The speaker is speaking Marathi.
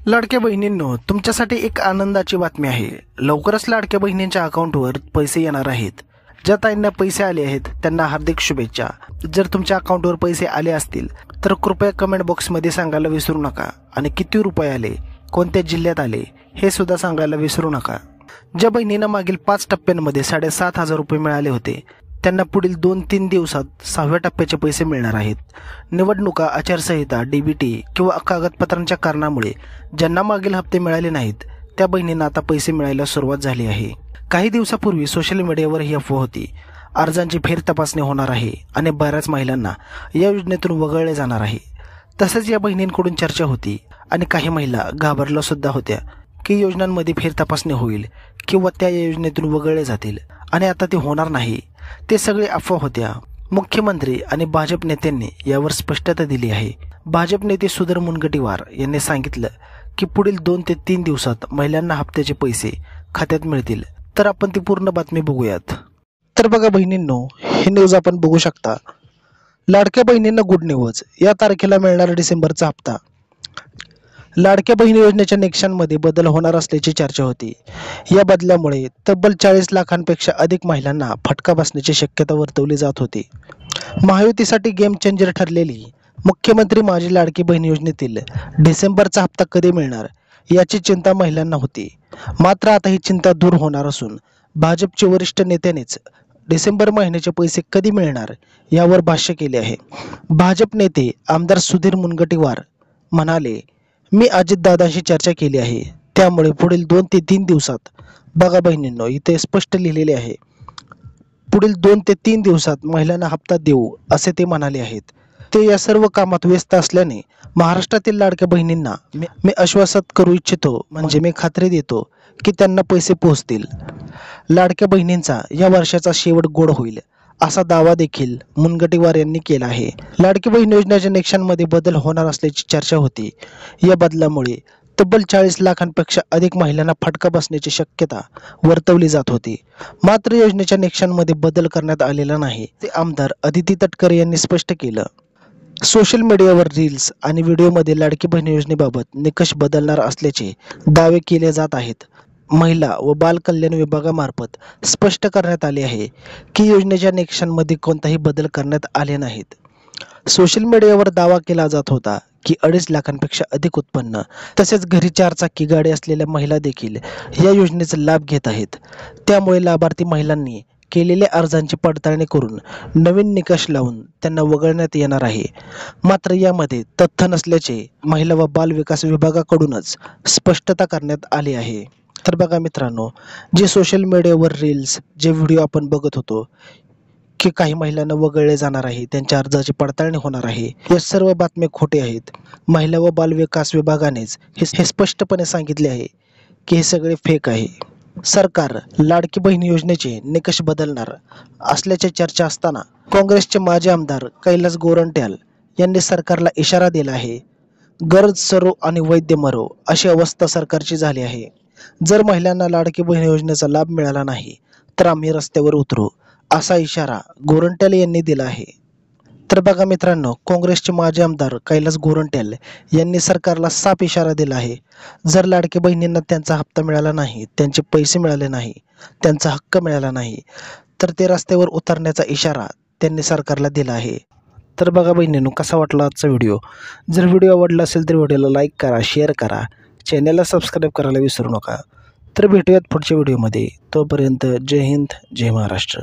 लाडक्या बहिणींनो, तुमच्यासाठी एक आनंदाची बातमी आहे। लवकरच लाडक्या बहिणींच्या अकाउंटवर पैसे येणार आहेत। ज्या ताईंना पैसे आले आहेत त्यांना हार्दिक शुभेच्छा। जर तुमच्या अकाउंटवर पैसे आले असतील तर कृपया कमेंट बॉक्समध्ये सांगायला विसरू नका आणि किती रुपये आले, कोणत्या जिल्ह्यात आले हे सुद्धा सांगायला विसरू नका। ज्या बहिणींना मागील 5 टप्प्यांमध्ये 7,500 रुपये मिळाले होते त्यांना पुढील 2-3 दिवसात 6व्या टप्प्याचे पैसे मिळणार आहेत। निवडणुका, आचारसंहिता, डीबीटी किंवा कागदपत्रांच्या कारणामुळे ज्यांना मागील हप्ते मिळाले नाहीत त्या बहिणींना आता पैसे मिळायला सुरुवात झाली आहे। काही दिवसापूर्वी सोशल मीडियावर ही अफवा होती, अर्जांची फेर तपासणी होणार आहे आणि बऱ्याच महिलांना या योजनेतून वगळले जाणार आहे। तसेच या बहिणींकडून चर्चा होती आणि काही महिला घाबरल्या सुद्धा होत्या की योजनांमध्ये फेर तपासणी होईल किंवा त्या योजनेतून वगळले जातील आणि आता ते होणार नाही। ते सगळे अफवा होत्या। मुख्यमंत्री आणि भाजप नेत्यांनी यावर स्पष्टता दिली आहे। भाजप नेते सुधीर मुनगंटीवार यांनी सांगितलं की पुढील 2 ते 3 दिवसात महिलांना हप्त्याचे पैसे खात्यात मिळतील। तर आपण ती पूर्ण बातमी बघूयात। तर बघा बहिणींनो, ही न्यूज आपण बघू शकता। लाडक्या बहिणींना गुड न्यूज, या तारखेला मिळणार डिसेंबरचा हप्ता। लाडक्या बहिणी योजनेच्या निकषांमध्ये बदल होणार असल्याची चर्चा होती। या बदलामुळे तब्बल 40 लाखांपेक्षा अधिक महिलांना फटका बसण्याची शक्यता वर्तवली जात होती। महायुतीसाठी गेम चेंजर ठरलेली मुख्यमंत्री माझी लाडकी बहीण योजनेतील डिसेंबरचा हप्ता कधी मिळणार याची चिंता महिलांना होती। मात्र आता ही चिंता दूर होणार असून भाजपचे वरिष्ठ नेत्यानेच डिसेंबर महिन्याचे पैसे कधी मिळणार यावर भाष्य केले आहे। भाजप नेते आमदार सुधीर मुनगंटीवार म्हणाले, मी अजितदादांशी चर्चा केली आहे, त्यामुळे पुढील 2 ते 3 दिवसात, बघा बहिणींनो इथे स्पष्ट लिहिलेले आहे, पुढील 2 ते 3 दिवसात महिलांना हप्ता देऊ असे ते म्हणाले आहेत। ते या सर्व कामात व्यस्त असल्याने महाराष्ट्रातील लाडक्या बहिणींना मी आश्वासित करू इच्छितो, म्हणजे मी खात्री देतो की त्यांना पैसे पोहोचतील। लाडक्या बहिणींचा या वर्षाचा शेवट गोड होईल असा दावा देखील मुनगंटीवार यांनी केला आहे। लाडकी बहीण योजनेच्या निकषांमध्ये बदल होणार असल्याची चर्चा होती। या बदलामुळे तब्बल 40 लाखांपेक्षा अधिक महिलांना फटका बसण्याची शक्यता वर्तवली जात होती। मात्र योजनेच्या निकषांमध्ये बदल करण्यात आलेला नाही, ते आमदार अदिती तटकरे यांनी स्पष्ट केलं। सोशल मीडियावर रील्स आणि व्हिडिओमध्ये लाडकी बहीण योजनेबाबत निकष बदलणार असल्याचे दावे केले जात आहेत। महिला व बाल कल्याण विभागामार्फत स्पष्ट करण्यात आले आहे की योजनेच्या निकषांमध्ये कोणताही बदल करण्यात आले नाहीत। सोशल मीडियावर दावा केला जात होता की 2.5 लाखांपेक्षा अधिक उत्पन्न तसेच घरी 4 चाकी गाडी असलेल्या महिला देखील या योजनेचा लाभ घेत आहेत। त्यामुळे लाभार्थी महिलांनी केलेल्या अर्जांची पडताळणी करून नवीन निकष लावून त्यांना वगळण्यात येणार आहे। मात्र यामध्ये तथ्य नसल्याचे महिला व बाल विकास विभागाकडूनच स्पष्टता करण्यात आली आहे। तर बघा मित्रांनो, जे सोशल मीडियावर रील्स, जे व्हिडिओ आपण बघत होतो की काही महिलांना वगळले जाणार आहे, त्यांच्या अर्जाची पडताळणी होणार आहे, या सर्व बातम्या खोटे आहेत। महिला व बाल विकास विभागानेच हे स्पष्टपणे सांगितले आहे की हे सगळे फेक आहे। सरकार लाडकी बहीण योजनेचे निकष बदलणार असल्याची चर्चा असताना काँग्रेसचे माजी आमदार कैलास गोरंट्याल यांनी सरकारला इशारा दिला आहे, गरज सरो आणि वैद्य मरो अशी अवस्था सरकारची झाली आहे। जर महिलांना लाडकी बहीण योजनेचा लाभ मिळाला नाही तर आम्ही रस्त्यावर उतरू असा इशारा गोरंट्याल यांनी दिला आहे। तर बघा मित्रांनो, काँग्रेसचे माजी आमदार कैलास गोरंट्याल यांनी सरकारला साफ इशारा दिला आहे, जर लाडकी बहिणींना त्यांचा हप्ता मिळाला नाही, त्यांचे पैसे मिळाले नाही, त्यांचा हक्क मिळाला नाही तर ते रस्त्यावर उतरण्याचा इशारा त्यांनी सरकारला दिला आहे। तर बघा बहिणींनो, कसा वाटला आजचा व्हिडिओ? जर व्हिडिओ आवडला असेल तर व्हिडिओला लाईक करा, शेअर करा, चॅनलला सबस्क्राईब करायला विसरू नका। तर भेटूयात पुढच्या व्हिडिओमध्ये। तोपर्यंत जय हिंद, जय महाराष्ट्र।